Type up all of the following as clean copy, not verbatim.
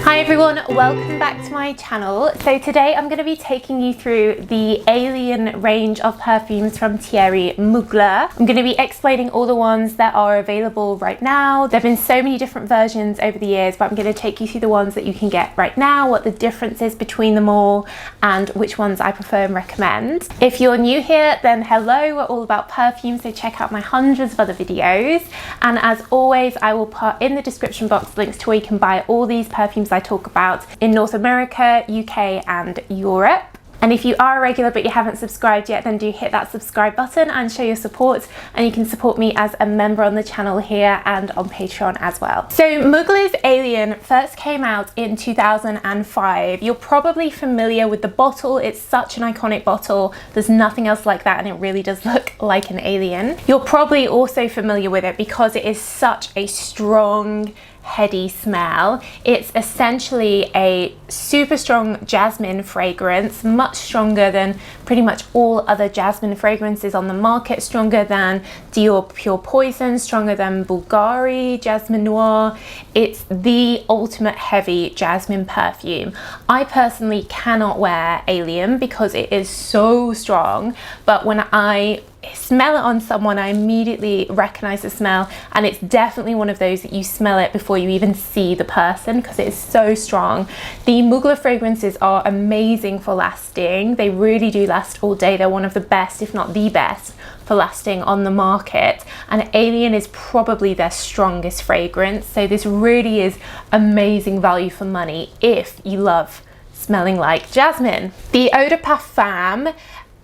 Hi everyone, welcome back to my channel. So today I'm going to be taking you through the Alien range of perfumes from THIERRY Mugler. I'm going to be explaining all the ones that are available right now. There have been so many different versions over the years, but I'm going to take you through the ones that you can get right now, what the difference is between them all, and which ones I prefer and recommend. If you're new here, then hello, we're all about perfume, so check out my hundreds of other videos. And as always, I will put in the description box links to where you can buy all these perfumes I talk about in North America, UK and Europe. And if you are a regular but you haven't subscribed yet, then do hit that subscribe button and show your support, and you can support me as a member on the channel here and on Patreon as well. So Mugler's Alien first came out in 2005. You're probably familiar with the bottle. It's such an iconic bottle. There's nothing else like that, and it really does look like an alien. You're probably also familiar with it because it is such a strong, heady smell. It's essentially a super strong jasmine fragrance, much stronger than pretty much all other jasmine fragrances on the market, stronger than Dior Pure Poison, stronger than Bulgari Jasmine Noir. It's the ultimate heavy jasmine perfume. I personally cannot wear Alien because it is so strong, but when I smell it on someone, I immediately recognize the smell, and it's definitely one of those that you smell it before you even see the person because it is so strong. The Mugler fragrances are amazing for lasting. They really do last all day. They're one of the best, if not the best, for lasting on the market, and Alien is probably their strongest fragrance. So this really is amazing value for money if you love smelling like jasmine. The Eau de Parfum,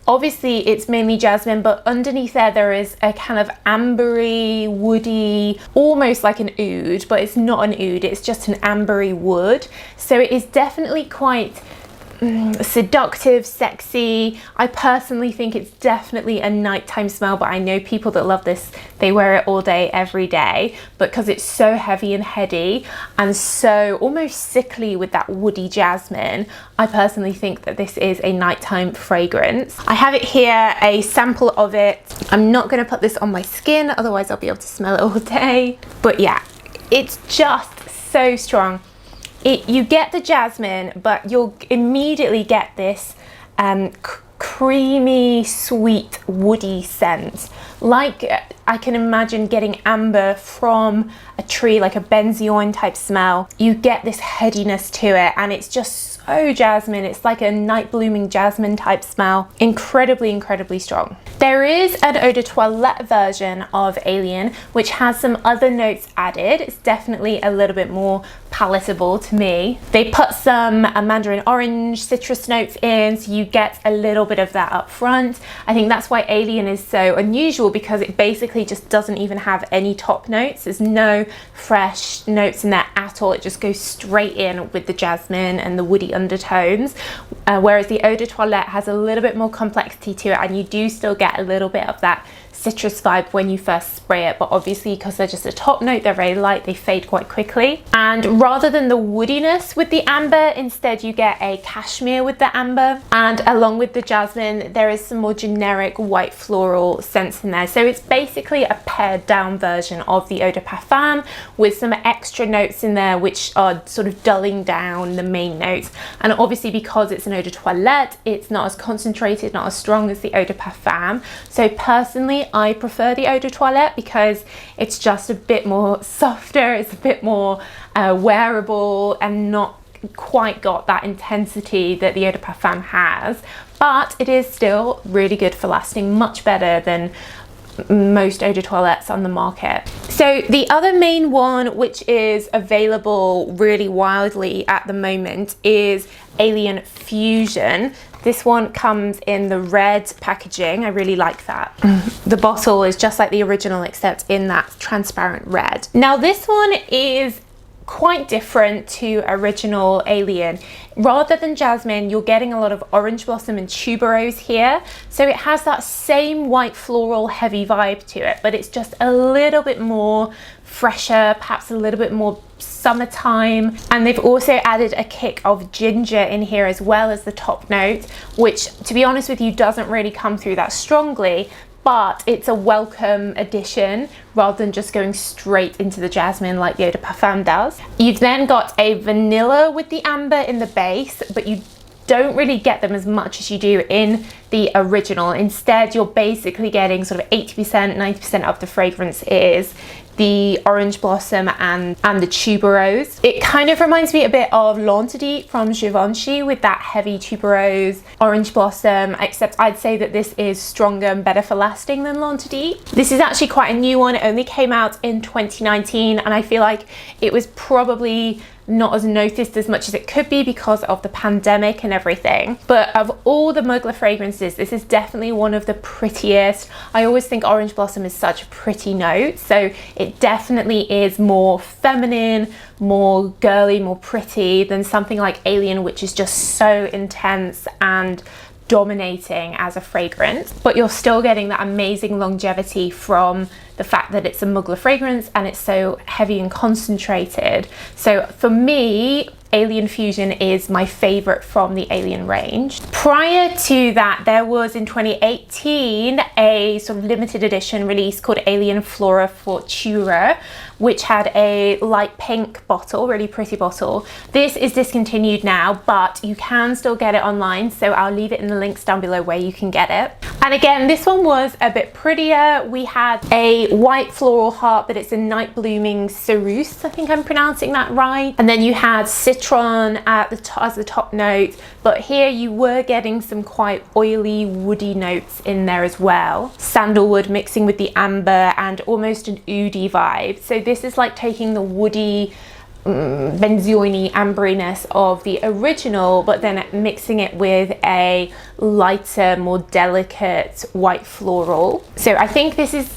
obviously it's mainly jasmine, but underneath there is a kind of ambery, woody, almost like an oud, but it's not an oud, it's just an ambery wood. So it is definitely quite seductive, sexy. I personally think it's definitely a nighttime smell, but I know people that love this, they wear it all day, every day, but because it's so heavy and heady and so almost sickly with that woody jasmine, I personally think that this is a nighttime fragrance. I have it here, a sample of it. I'm not going to put this on my skin, otherwise I'll be able to smell it all day. But yeah, it's just so strong. You get the jasmine, but you'll immediately get this creamy, sweet, woody scent. Like I can imagine getting amber from a tree, like a benzoin type smell. You get this headiness to it, and it's just so jasmine. It's like a night blooming jasmine type smell. Incredibly, incredibly strong. There is an eau de toilette version of Alien, which has some other notes added. It's definitely a little bit more palatable to me. They put some mandarin orange, citrus notes in, so you get a little bit of that up front. I think that's why Alien is so unusual, because it basically just doesn't even have any top notes. There's no fresh notes in there at all. It just goes straight in with the jasmine and the woody undertones, whereas the eau de toilette has a little bit more complexity to it, and you do still get a little bit of that citrus vibe when you first spray it, but obviously because they're just a top note, they're very light, they fade quite quickly. And rather than the woodiness with the amber, instead you get a cashmere with the amber, and along with the jasmine there is some more generic white floral scents in there. So it's basically a pared down version of the eau de parfum with some extra notes in there which are sort of dulling down the main notes. And obviously because it's an eau de toilette, it's not as concentrated, not as strong as the eau de parfum. So personally I prefer the eau de toilette because it's just a bit more softer, it's a bit more wearable, and not quite got that intensity that the eau de parfum has, but it is still really good for lasting, much better than most eau de toilettes on the market. So the other main one which is available really wildly at the moment is Alien Fusion. This one comes in the red packaging. I really like that. The bottle is just like the original except in that transparent red. Now this one is quite different to original Alien. Rather than jasmine, you're getting a lot of orange blossom and tuberose here. So it has that same white floral heavy vibe to it, but it's just a little bit more fresher, perhaps a little bit more summertime. And they've also added a kick of ginger in here as well as the top note, which to be honest with you doesn't really come through that strongly, but it's a welcome addition rather than just going straight into the jasmine like the Eau de Parfum does. You've then got a vanilla with the amber in the base, but you don't really get them as much as you do in the original. Instead, you're basically getting sort of 80%, 90% of the fragrance is the orange blossom and the tuberose. It kind of reminds me a bit of L'Interdit from Givenchy with that heavy tuberose, orange blossom, except I'd say that this is stronger and better for lasting than L'Interdit. This is actually quite a new one. It only came out in 2019, and I feel like it was probably not as noticed as much as it could be because of the pandemic and everything. But of all the Mugler fragrances, this is definitely one of the prettiest. I always think orange blossom is such a pretty note, so it definitely is more feminine, more girly, more pretty than something like Alien, which is just so intense and dominating as a fragrance. But you're still getting that amazing longevity from the fact that it's a Mugler fragrance and it's so heavy and concentrated. So for me, Alien Fusion is my favorite from the Alien range. Prior to that, there was in 2018 a sort of limited edition release called Alien Flora Fortura, which had a light pink bottle, really pretty bottle. This is discontinued now, but you can still get it online, so I'll leave it in the links down below where you can get it. And again, this one was a bit prettier. We had a white floral heart, but it's a night blooming cerise, I think I'm pronouncing that right. And then you had citron at the top as the top note, but here you were getting some quite oily, woody notes in there as well. Sandalwood mixing with the amber and almost an oudi vibe. So this is like taking the woody, benzoin-y amberiness of the original, but then mixing it with a lighter, more delicate white floral. So I think this is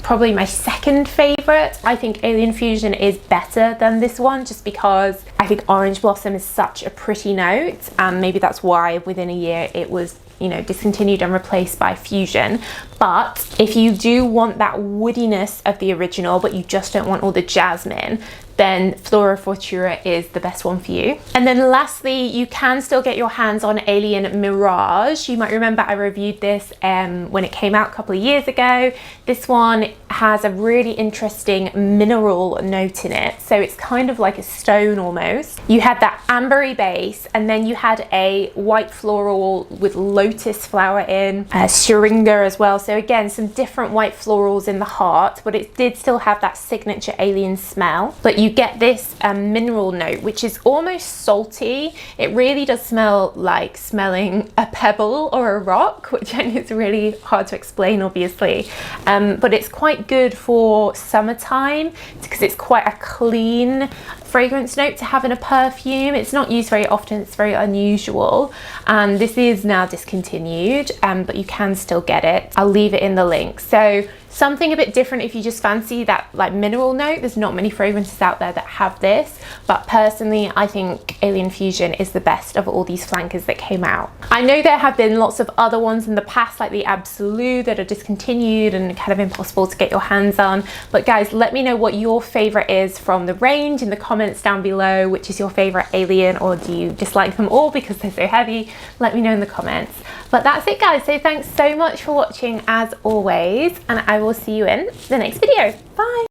probably my second favorite. I think Alien Fusion is better than this one just because I think orange blossom is such a pretty note, and maybe that's why within a year it was, you know, discontinued and replaced by Fusion. But if you do want that woodiness of the original but you just don't want all the jasmine, then Flora Fortura is the best one for you. And then lastly, you can still get your hands on Alien Mirage. You might remember I reviewed this when it came out a couple of years ago. This one has a really interesting mineral note in it. So it's kind of like a stone almost. You had that ambery base, and then you had a white floral with lotus flower in, syringa as well. So again, some different white florals in the heart, but it did still have that signature Alien smell. But you get this mineral note, which is almost salty. It really does smell like smelling a pebble or a rock, which I know is really hard to explain, obviously. But it's quite good for summertime because it's quite a clean fragrance note to have in a perfume. It's not used very often, it's very unusual, and this is now discontinued, but you can still get it. I'll leave it in the link. So something a bit different if you just fancy that like mineral note. There's not many fragrances out there that have this, but personally I think Alien Fusion is the best of all these flankers that came out. I know there have been lots of other ones in the past like the Absolute that are discontinued and kind of impossible to get your hands on, but guys, let me know what your favorite is from the range in the comments down below. Which is your favorite Alien, or do you dislike them all because they're so heavy? Let me know in the comments. But that's it guys, so thanks so much for watching as always, and I will see you in the next video. Bye.